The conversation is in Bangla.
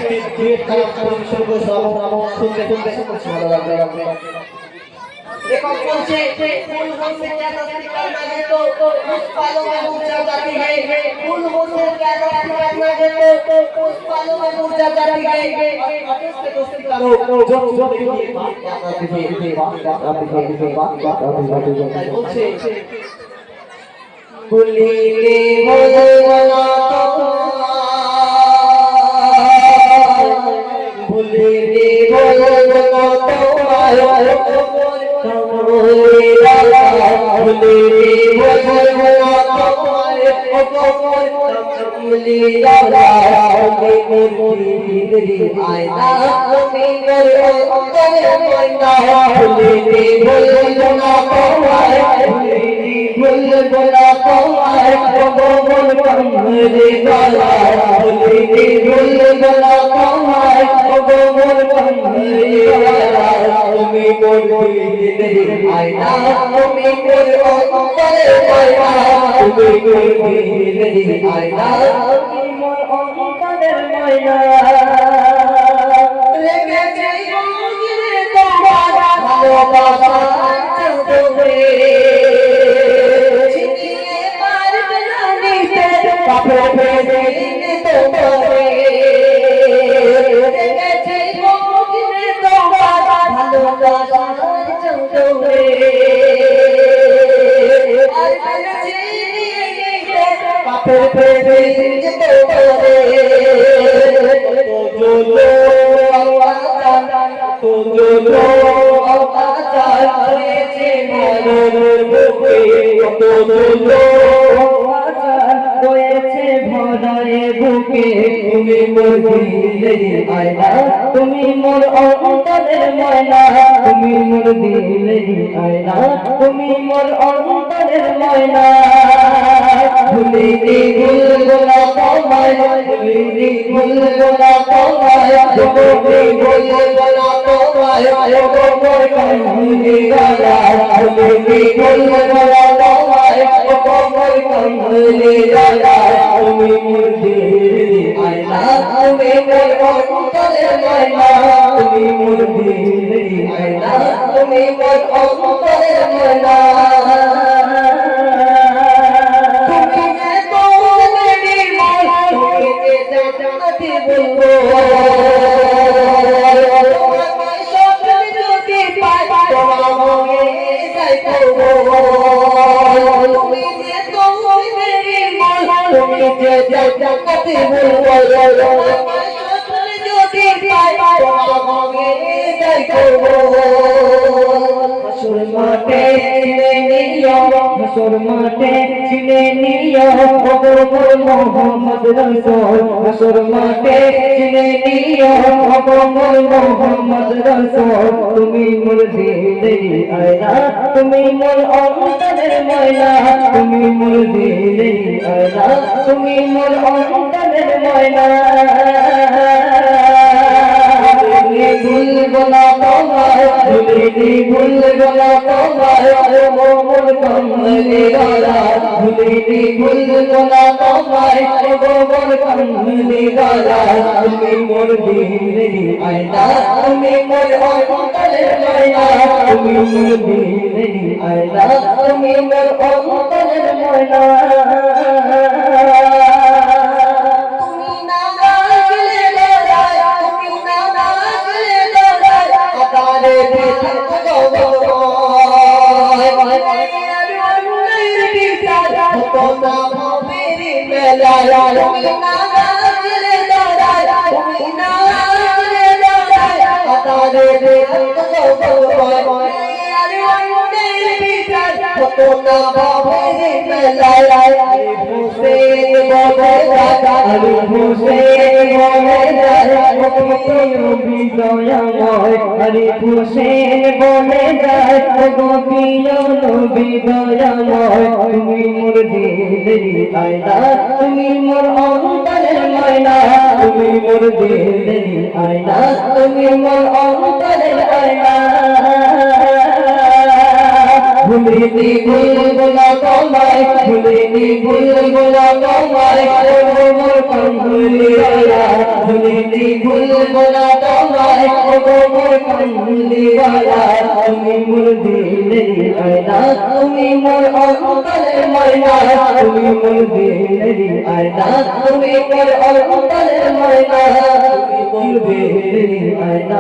ডুয়েট খারাপ পরিবেশন করে শুনতে ভালো লাগবে। देखो मुझे फूल हमसे ज्यादा करना है तो उस पालों में ऊर्जा जाती है, फूल हमसे ज्यादा करना है तो उस पालों में ऊर्जा जाती है। इससे दोस्ती करो जो देखिए बात मुझे भूली के बोलना तो भूली के बोलना तो তুমি মোর অন্তরের ময়না, তুমি মোর দিলের আয়না, তুমি মোর অন্তরের ময়না। ভুলিনি ভুলবো তোমায়, ভুলিনি ভুলবো তোমায়, ভুলিনি ভুলবো তোমায়, মোর কমলি গালা। ভুলিনি ভুলবো তোমায়, মোর কমলি গালা। তুমি মোর দিলের আয়না, তুমি মোর অন্তরের ময়না, তুমি মোর দিলের আয়না, তুমি মোর অন্তরের ময়না। মাঠে চিনে নিও মোহাম্মদ রসুল, হাসর মাঠে চিনে নিও মোহাম্মদ রসুল। তুমি মোর দিলের আয়না, তুমি মোর অন্তরের ময়না, তুমি মোর দিলের আয়না, তুমি মোর অন্তরের ময়না। ভুলবো না তোমায়, ভুলিনি ভুলবো না তোমায়, মোর কমলি গালা। ভুলিনি ভুলবো না তোমায়, মোর কমলি গালা। তুমি মোর দিলের আয়না, তুমি মোর অন্তরের ময়না, তুমি মোর দিলের আয়না, তুমি মোর অন্তরের ময়না। তুমি মোর দিলের আয়না, তুমি মোর অন্তরের ময়না, তুমি মোর দিলের আয়না, তুমি মোর অন্তরের আয়না। ভুলিনি ভুলবো না তোমায়, ভুলিনি ভুলবো না তোমায়, মোর কামলিওয়ালা ভুলিনি ভুলবো না তোমায় গো মোর কামলিওয়ালা তুমি মোর দিলের আয়না তুমি মোর অন্তরের ময়না তুমি মোর দিলের আয়না তুমি মোর অন্তরের ময়না তুমি মোর দিলের আয়না